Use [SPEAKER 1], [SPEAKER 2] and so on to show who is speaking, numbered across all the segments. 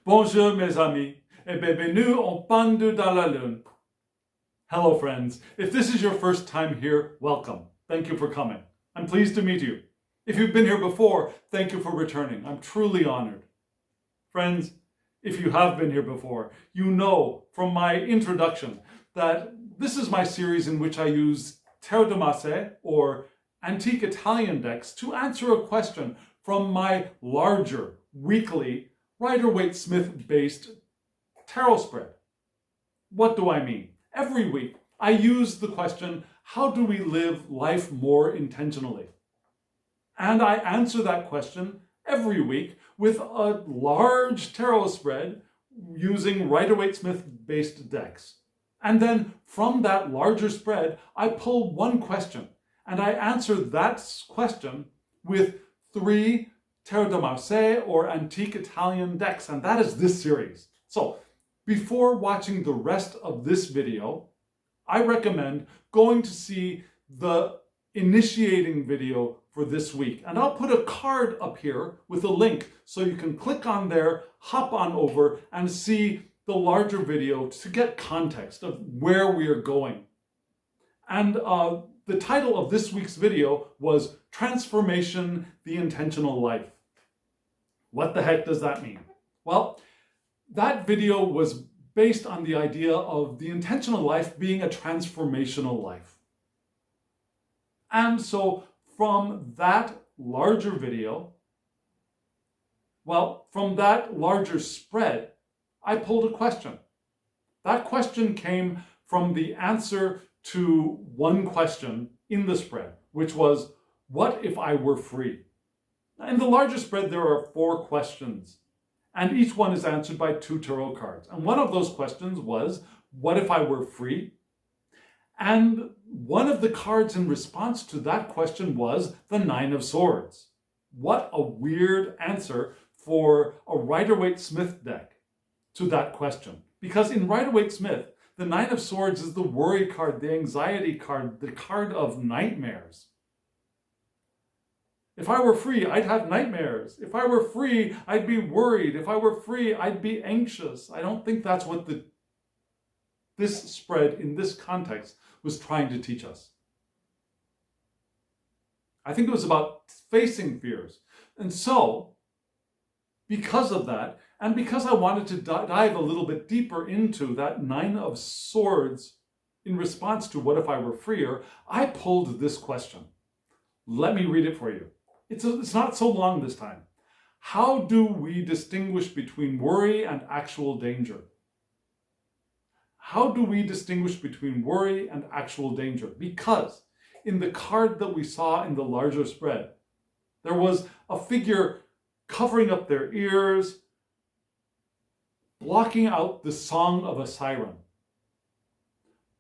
[SPEAKER 1] Bonjour mes amis, et bienvenue en Pendu dans la Lune. Hello friends, if this is your first time here, welcome. Thank you for coming. I'm pleased to meet you. If you've been here before, thank you for returning. I'm truly honored. Friends, if you have been here before, you know from my introduction that this is my series in which I use Tarot de Marseille, or antique Italian decks, to answer a question from my larger weekly Rider-Waite-Smith based tarot spread. What do I mean? Every week I use the question, how do we live life more intentionally? And I answer that question every week with a large tarot spread using Rider-Waite-Smith based decks. And then from that larger spread, I pull one question and I answer that question with 3 Tarot de Marseille or antique Italian decks, and that is this series. So before watching the rest of this video, I recommend going to see the initiating video for this week. And I'll put a card up here with a link so you can click on there, hop on over and see the larger video to get context of where we are going. And the title of this week's video was Transformation, the Intentional Life. What the heck does that mean? Well, that video was based on the idea of the intentional life being a transformational life. And so from that larger video, from that larger spread, I pulled a question. That question came from the answer to one question in the spread, which was, what if I were free? In the larger spread, there are 4 questions, and each one is answered by 2 tarot cards. And one of those questions was, what if I were free? And one of the cards in response to that question was the 9 of Swords. What a weird answer for a Rider-Waite-Smith deck to that question. Because in Rider-Waite-Smith, the 9 of Swords is the worry card, the anxiety card, the card of nightmares. If I were free, I'd have nightmares. If I were free, I'd be worried. If I were free, I'd be anxious. I don't think that's what this spread in this context was trying to teach us. I think it was about facing fears. And so, because of that, and because I wanted to dive a little bit deeper into that 9 of Swords in response to what if I were freer, I pulled this question. Let me read it for you. It's not so long this time. How do we distinguish between worry and actual danger? How do we distinguish between worry and actual danger? Because in the card that we saw in the larger spread, there was a figure covering up their ears, blocking out the song of a siren.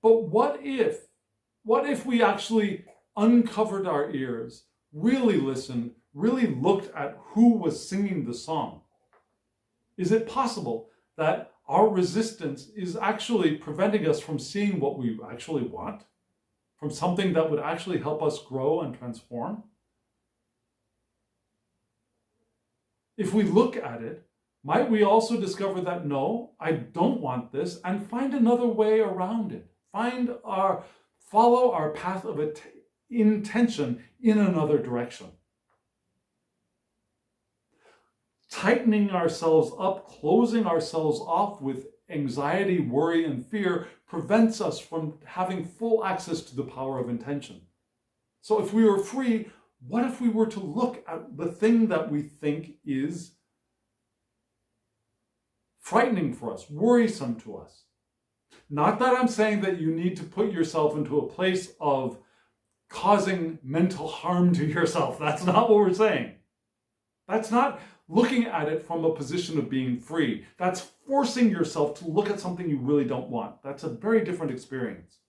[SPEAKER 1] But what if we actually uncovered our ears, really listened, really looked at who was singing the song? Is it possible that our resistance is actually preventing us from seeing what we actually want? From something that would actually help us grow and transform? If we look at it, might we also discover that no, I don't want this, and find another way around it? Follow our path of intention in another direction. Tightening ourselves up, closing ourselves off with anxiety, worry, and fear prevents us from having full access to the power of intention. So if we were free, what if we were to look at the thing that we think is frightening for us, worrisome to us? Not that I'm saying that you need to put yourself into a place of causing mental harm to yourself. That's not what we're saying. That's not looking at it from a position of being free. That's forcing yourself to look at something you really don't want. That's a very different experience.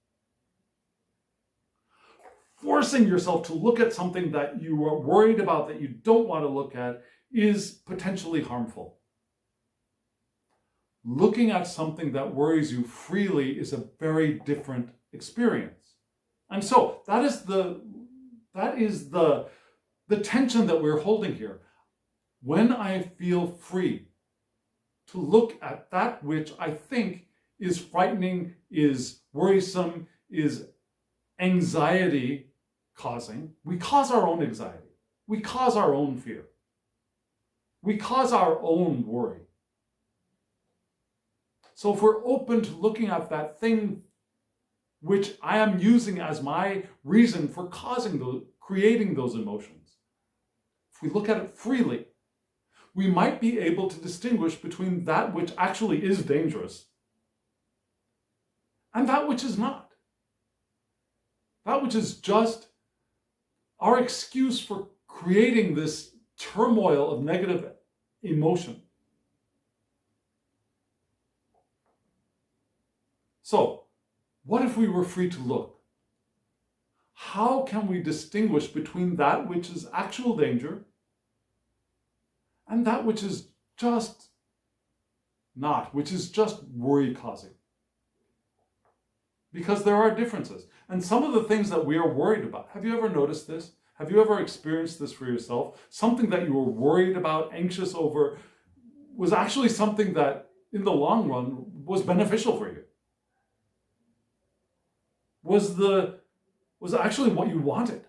[SPEAKER 1] Forcing yourself to look at something that you are worried about, that you don't want to look at, is potentially harmful. Looking at something that worries you freely is a very different experience. And so that is the tension that we're holding here. When I feel free to look at that which I think is frightening, is worrisome, is anxiety causing. We cause our own anxiety. We cause our own fear. We cause our own worry. So if we're open to looking at that thing which I am using as my reason for creating those emotions, if we look at it freely, we might be able to distinguish between that which actually is dangerous and that which is not. That which is just our excuse for creating this turmoil of negative emotion. So, what if we were free to look? How can we distinguish between that which is actual danger and that which is just not, which is just worry causing? Because there are differences. And some of the things that we are worried about, have you ever noticed this? Have you ever experienced this for yourself? Something that you were worried about, anxious over, was actually something that in the long run was beneficial for you. Was actually what you wanted.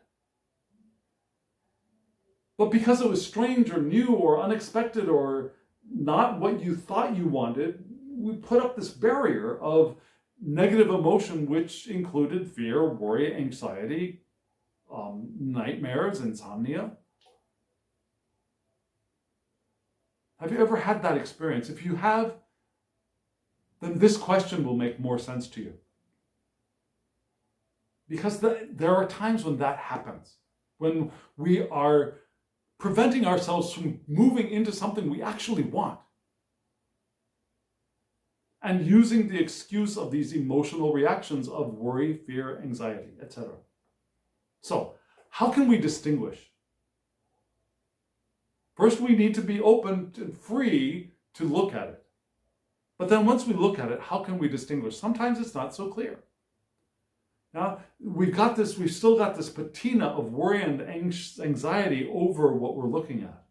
[SPEAKER 1] But because it was strange or new or unexpected or not what you thought you wanted, we put up this barrier of negative emotion, which included fear, worry, anxiety, nightmares, insomnia. Have you ever had that experience? If you have, then this question will make more sense to you. Because there are times when that happens, when we are preventing ourselves from moving into something we actually want, and using the excuse of these emotional reactions of worry, fear, anxiety, etc. So, how can we distinguish? First, we need to be open and free to look at it. But then once we look at it, how can we distinguish? Sometimes it's not so clear. Now, we've still got this patina of worry and anxiety over what we're looking at.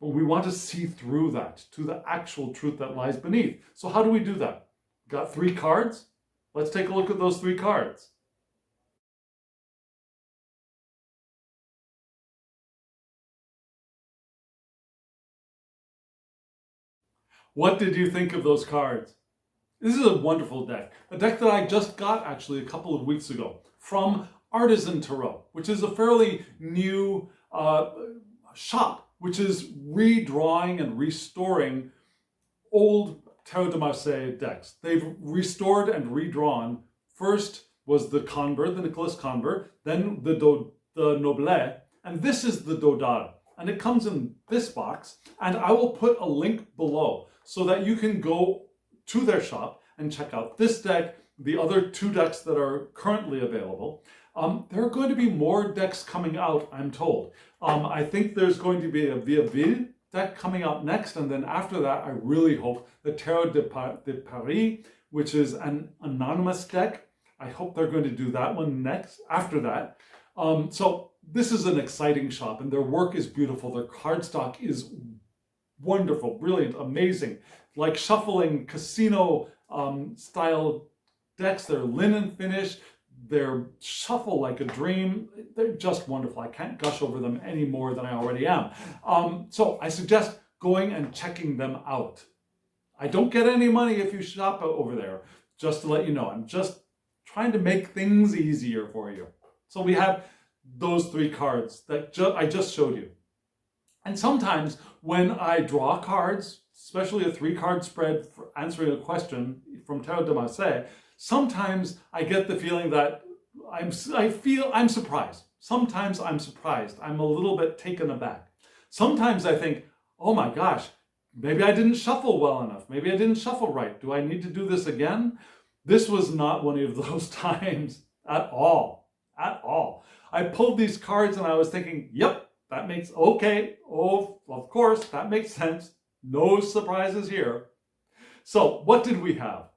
[SPEAKER 1] But we want to see through that to the actual truth that lies beneath. So how do we do that? Got 3 cards? Let's take a look at those 3 cards. What did you think of those cards? This is a wonderful deck. A deck that I just got actually a couple of weeks ago from Artisan Tarot, which is a fairly new shop, which is redrawing and restoring old Tarot de Marseille decks. They've restored and redrawn. First was the Convert, the Nicholas Convert, then the Noblet, and this is the Dodal. And it comes in this box, and I will put a link below so that you can go to their shop and check out this deck, the other 2 decks that are currently available. There are going to be more decks coming out, I'm told. I think there's going to be a Via deck coming out next, and then after that, I really hope the Tarot de Paris, which is an anonymous deck. I hope they're going to do that one next, after that. So this is an exciting shop, and their work is beautiful. Their cardstock is wonderful, brilliant, amazing. Like shuffling casino style decks. They're linen finish. They're shuffle like a dream. They're just wonderful. I can't gush over them any more than I already am. So I suggest going and checking them out. I don't get any money if you shop over there, just to let you know. I'm just trying to make things easier for you. So we have those 3 cards that I just showed you. And sometimes when I draw cards, especially a 3-card spread for answering a question from Tarot de Marseille, sometimes I get the feeling that I'm surprised. Sometimes I'm surprised. I'm a little bit taken aback. Sometimes I think, oh my gosh, maybe I didn't shuffle well enough. Maybe I didn't shuffle right. Do I need to do this again? This was not one of those times at all. At all. I pulled these cards and I was thinking, yep, that makes, okay, oh, of course, that makes sense. No surprises here. So what did we have?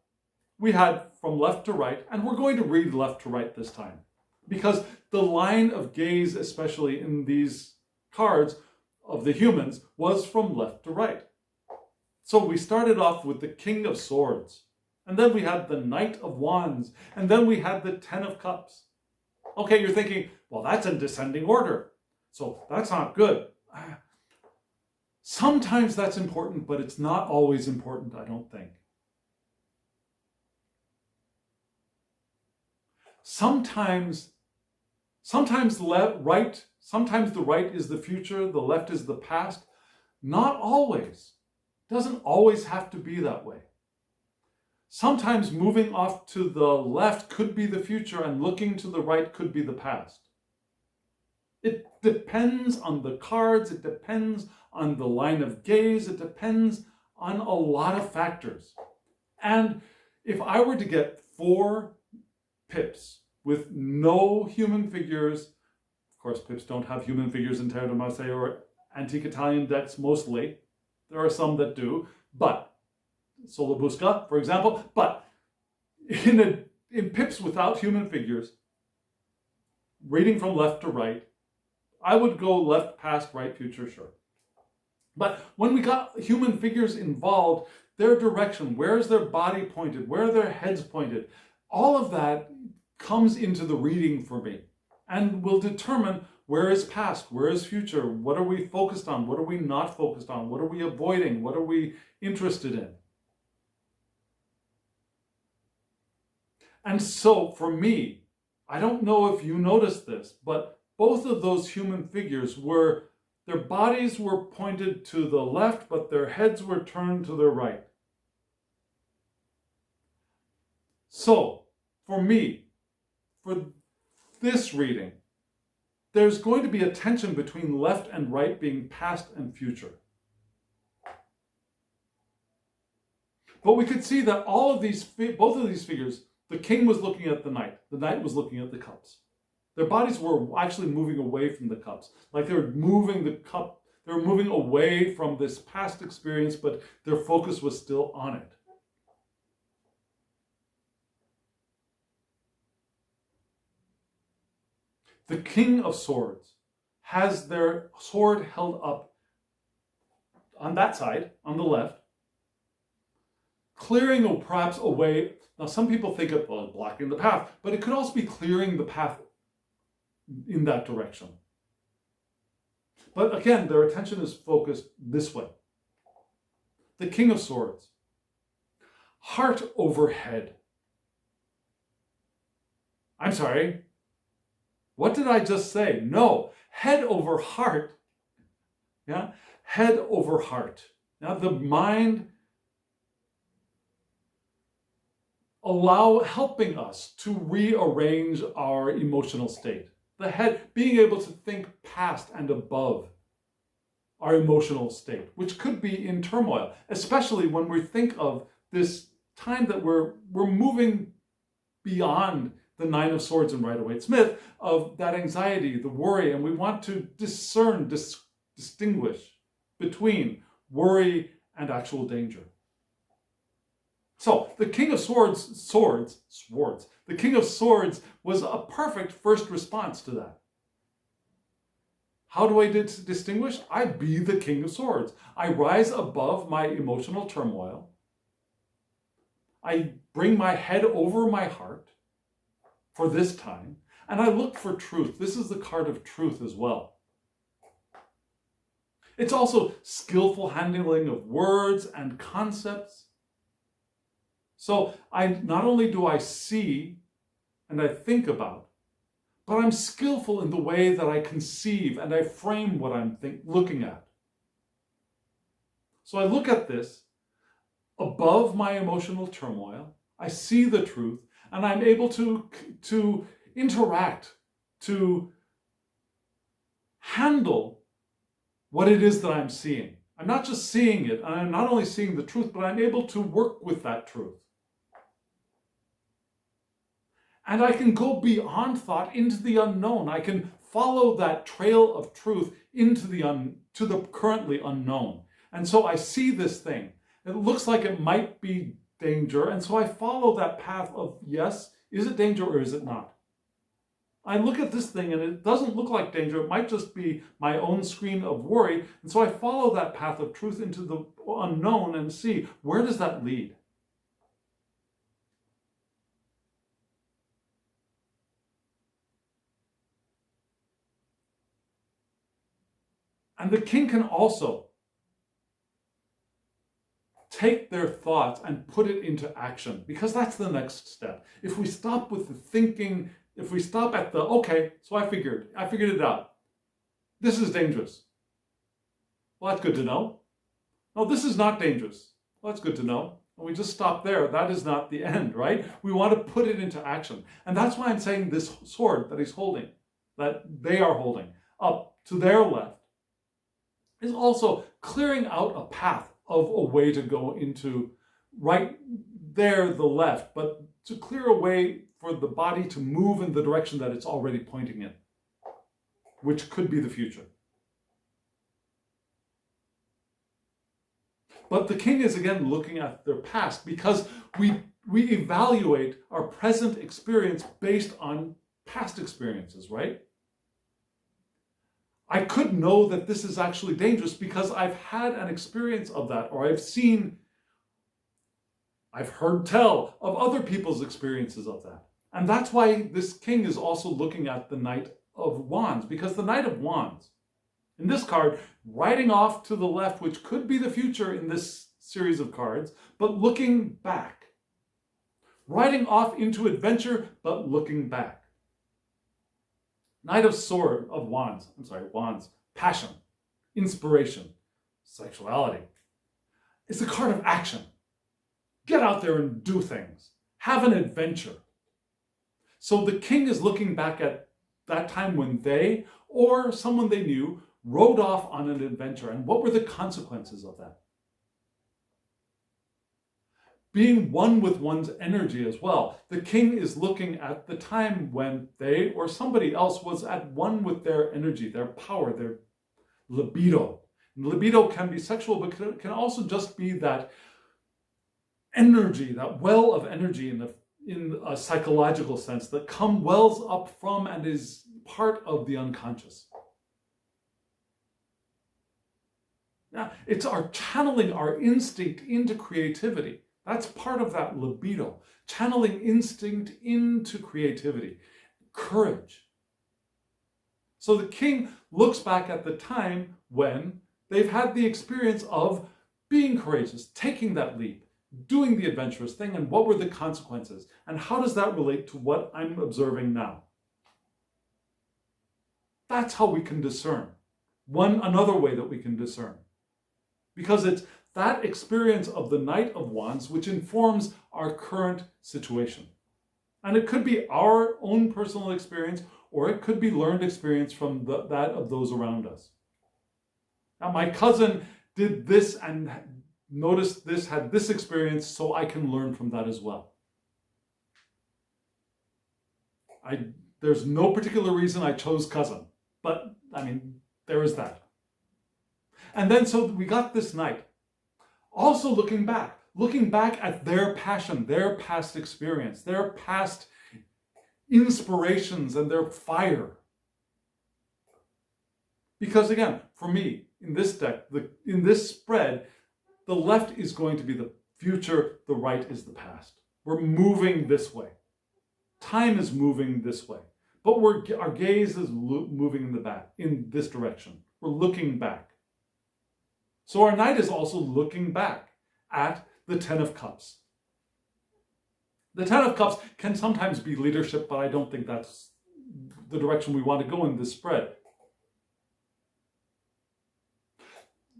[SPEAKER 1] We had from left to right, and we're going to read left to right this time, because the line of gaze, especially in these cards, of the humans was from left to right. So we started off with the King of Swords, and then we had the Knight of Wands, and then we had the Ten of Cups. Okay, you're thinking, well, that's in descending order, so that's not good. Sometimes that's important, but it's not always important, I don't think. Sometimes the right is the future, the left is the past. Not always. Doesn't always have to be that way. Sometimes moving off to the left could be the future and looking to the right could be the past. It depends on the cards, it depends on the line of gaze, it depends on a lot of factors. And if I were to get 4 pips with no human figures, of course pips don't have human figures in Tarot de Marseille or antique Italian decks mostly, there are some that do, but Solabusca, for example, but in pips without human figures, reading from left to right, I would go left, past, right, future, sure. But when we got human figures involved, their direction, where is their body pointed, where are their heads pointed, all of that comes into the reading for me and will determine where is past, where is future, what are we focused on, what are we not focused on, what are we avoiding, what are we interested in. And so for me, I don't know if you noticed this, but both of those human figures their bodies were pointed to the left, but their heads were turned to the right. So for me, for this reading, there's going to be a tension between left and right being past and future. But we could see that both of these figures, the king was looking at the knight was looking at the cups. Their bodies were actually moving away from the cups, like they were moving they were moving away from this past experience, but their focus was still on it. The King of Swords has their sword held up on that side, on the left, clearing perhaps away. Now, some people think of blocking the path, but it could also be clearing the path in that direction. But again, their attention is focused this way. The King of Swords, heart over head. I'm sorry. What did I just say? No, head over heart. Yeah, head over heart. Now the mind helping us to rearrange our emotional state. The head being able to think past and above our emotional state, which could be in turmoil, especially when we think of this time that we're moving beyond the Nine of Swords and Rider-Waite-Smith, of that anxiety, the worry, and we want to distinguish between worry and actual danger. So the King of Swords, the King of Swords was a perfect first response to that. How do I distinguish? I be the King of Swords. I rise above my emotional turmoil. I bring my head over my heart for this time, and I look for truth. This is the card of truth as well. It's also skillful handling of words and concepts. So not only do I see and I think about, but I'm skillful in the way that I conceive and I frame what I'm looking at. So I look at this above my emotional turmoil, I see the truth, and I'm able to interact, to handle what it is that I'm seeing. I'm not just seeing it, and I'm not only seeing the truth, but I'm able to work with that truth. And I can go beyond thought into the unknown. I can follow that trail of truth into to the currently unknown. And so I see this thing. It looks like it might be danger. And so I follow that path of, yes, is it danger or is it not? I look at this thing and it doesn't look like danger. It might just be my own screen of worry. And so I follow that path of truth into the unknown and see, where does that lead? And the king can also take their thoughts and put it into action, because that's the next step. If we stop with the thinking, if we stop at the, okay, so I figured it out. This is dangerous. Well, that's good to know. No, this is not dangerous. Well, that's good to know. And we just stop there. That is not the end, right? We want to put it into action. And that's why I'm saying this sword that he's holding, that they are holding up to their left, is also clearing out a path of a way to go into right there, the left, but to clear a way for the body to move in the direction that it's already pointing in, which could be the future. But the king is again looking at their past, because we evaluate our present experience based on past experiences, right? I could know that this is actually dangerous because I've had an experience of that, or I've heard tell of other people's experiences of that. And that's why this king is also looking at the Knight of Wands, because the Knight of Wands, in this card, riding off to the left, which could be the future in this series of cards, but looking back. Riding off into adventure, but looking back. Knight of Wands, passion, inspiration, sexuality. It's a card of action. Get out there and do things. Have an adventure. So the king is looking back at that time when they, or someone they knew, rode off on an adventure. And what were the consequences of that? Being one with one's energy as well. The king is looking at the time when they or somebody else was at one with their energy, their power, their libido. And libido can be sexual, but can also just be that energy, that well of energy in a psychological sense that wells up from and is part of the unconscious. Now, it's our channeling our instinct into creativity. That's part of that libido, channeling instinct into creativity, courage. So the king looks back at the time when they've had the experience of being courageous, taking that leap, doing the adventurous thing, and what were the consequences? And how does that relate to what I'm observing now? That's how we can discern. Another way that we can discern. Because it's that experience of the Knight of Wands which informs our current situation. And it could be our own personal experience, or it could be learned experience from that of those around us. Now, my cousin did this and noticed this, had this experience, so I can learn from that as well. There's no particular reason I chose cousin, but I mean, there is that. And then so we got this knight. Also looking back at their passion, their past experience, their past inspirations and their fire. Because again, for me, in this deck, in this spread, the left is going to be the future, the right is the past. We're moving this way. Time is moving this way. But our gaze is moving in this direction. We're looking back. So our knight is also looking back at the Ten of Cups. The Ten of Cups can sometimes be leadership, but I don't think that's the direction we want to go in this spread.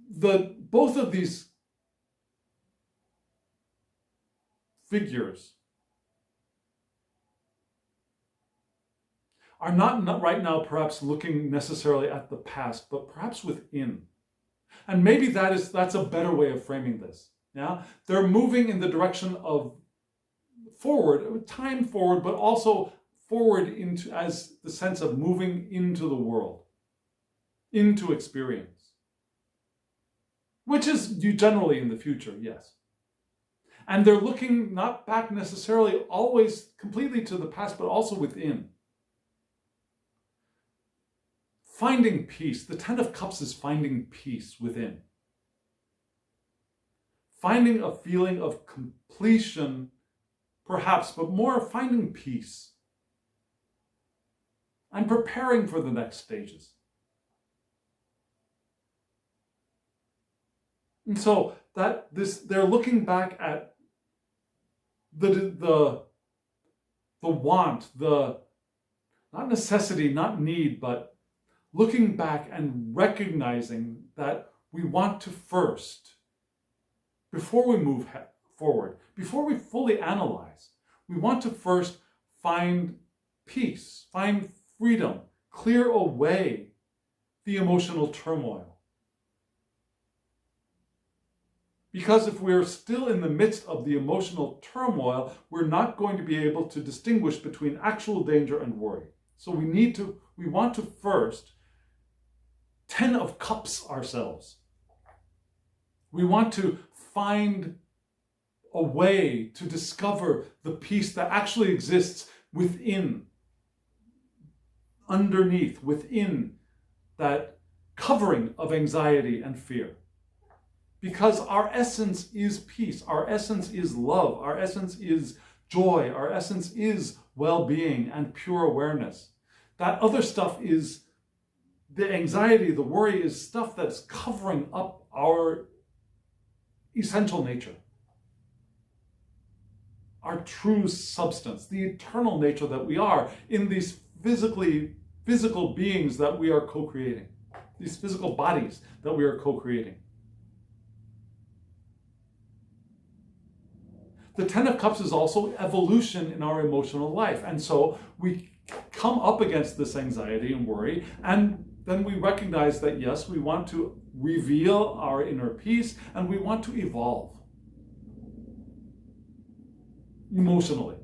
[SPEAKER 1] Both of these figures are not right now perhaps looking necessarily at the past, but perhaps within. And maybe that's a better way of framing this. Yeah, they're moving in the direction of time forward, but also forward into as the sense of moving into the world, into experience, which is generally in the future, yes. And they're looking not back necessarily always completely to the past, but also within. finding peace. The Ten of Cups is finding peace within. Finding a feeling of completion, perhaps, but more finding peace. And preparing for the next stages. And so they're looking back at the want, not necessity, not need, but looking back and recognizing that we want to first, before we move forward, before we fully analyze, we want to first find peace, find freedom, clear away the emotional turmoil. Because if we're still in the midst of the emotional turmoil, we're not going to be able to distinguish between actual danger and worry. So we want to first Ten of Cups ourselves. We want to find a way to discover the peace that actually exists within, underneath, within that covering of anxiety and fear. Because our essence is peace, our essence is love, our essence is joy, our essence is well-being and pure awareness. That other stuff is, the anxiety, the worry is stuff that's covering up our essential nature. Our true substance, the eternal nature that we are in these physical beings that we are co-creating, these physical bodies that we are co-creating. The Ten of Cups is also evolution in our emotional life. And so we come up against this anxiety and worry, and then we recognize that, yes, we want to reveal our inner peace, and we want to evolve emotionally.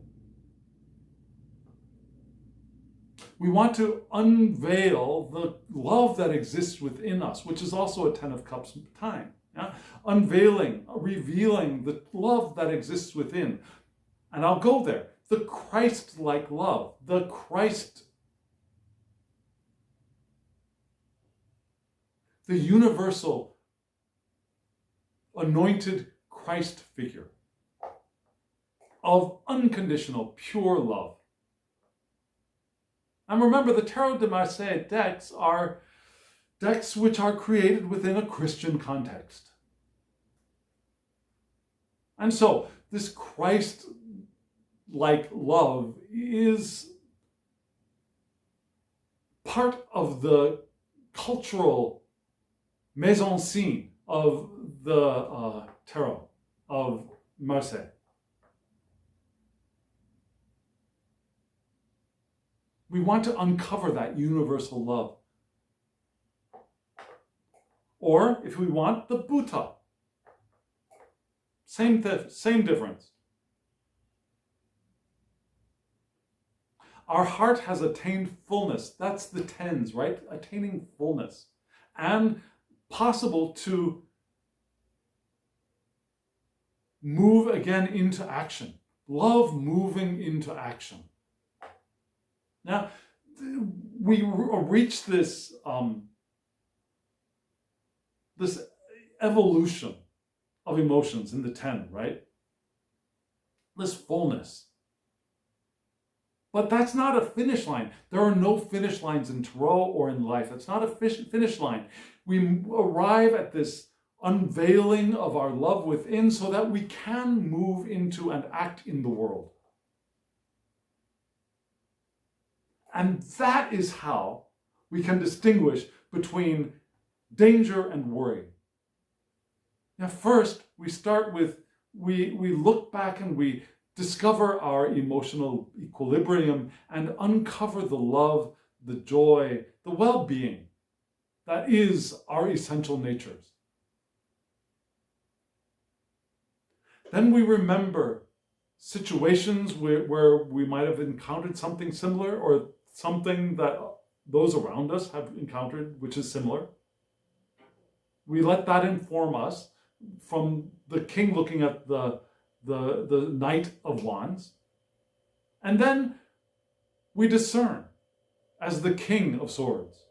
[SPEAKER 1] We want to unveil the love that exists within us, which is also a Ten of Cups time. Yeah? Unveiling, revealing the love that exists within. And I'll go there. The Christ-like love, the universal anointed Christ figure of unconditional, pure love. And remember, the Tarot de Marseille decks are decks which are created within a Christian context. And so this Christ-like love is part of the cultural mise en scene of the Tarot of Marseille. We want to uncover that universal love. Or, if we want, the Buddha. Same difference. Our heart has attained fullness. That's the tens, right? Attaining fullness. And possible to move again into action. Love moving into action. Now, we reach this this evolution of emotions in the 10, right? This fullness. But that's not a finish line. There are no finish lines in Tarot or in life. It's not a finish line. We arrive at this unveiling of our love within so that we can move into and act in the world. And that is how we can distinguish between danger and worry. Now, first, we start with, we look back and we discover our emotional equilibrium and uncover the love, the joy, the well-being that is our essential natures. Then we remember situations where we might have encountered something similar or something that those around us have encountered which is similar. We let that inform us, from the king looking at the Knight of Wands. And then we discern as the King of Swords.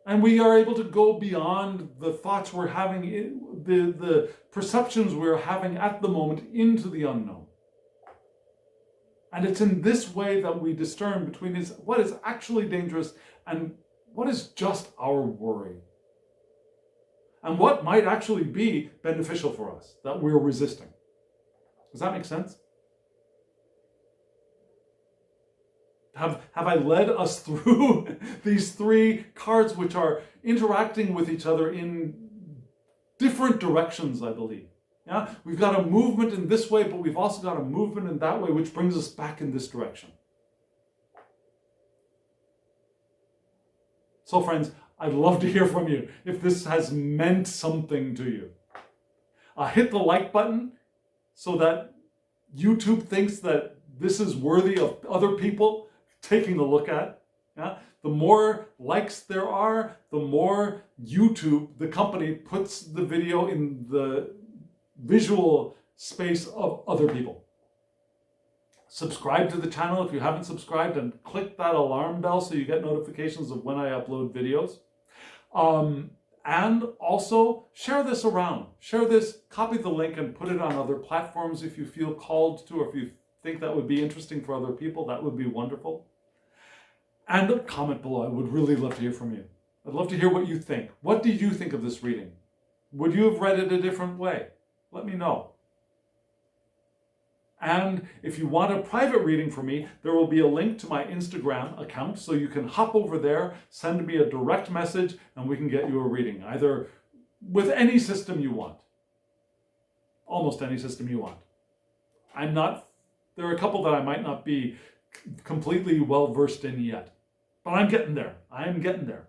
[SPEAKER 1] And we are able to go beyond the thoughts we're having, the perceptions we're having at the moment into the unknown. And it's in this way that we discern between what is actually dangerous and what is just our worry. And what might actually be beneficial for us that we're resisting. Does that make sense? Have I led us through these three cards which are interacting with each other in different directions, I believe. Yeah, we've got a movement in this way, but we've also got a movement in that way, which brings us back in this direction. So friends, I'd love to hear from you if this has meant something to you. Hit the like button so that YouTube thinks that this is worthy of other people taking a look at. Yeah? The more likes there are, the more YouTube, the company, puts the video in the visual space of other people. Subscribe to the channel if you haven't subscribed, and click that alarm bell so you get notifications of when I upload videos. And also share this around. Share this, copy the link and put it on other platforms if you feel called to, or if you think that would be interesting for other people. That would be wonderful. And comment below. I would really love to hear from you. I'd love to hear what you think. What did you think of this reading? Would you have read it a different way? Let me know. And if you want a private reading from me, there will be a link to my Instagram account, so you can hop over there, send me a direct message, and we can get you a reading, either with any system you want. Almost any system you want. There are a couple that I might not be completely well versed in yet, but I'm getting there. I am getting there.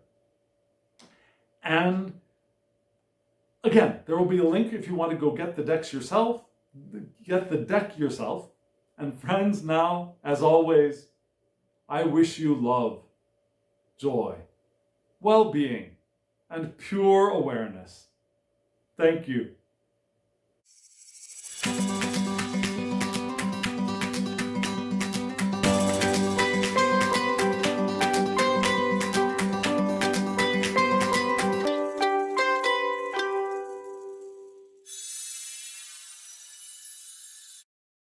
[SPEAKER 1] And again, there will be a link if you want to go get the decks yourself. Get the deck yourself. And friends, now, as always, I wish you love, joy, well-being, and pure awareness. Thank you.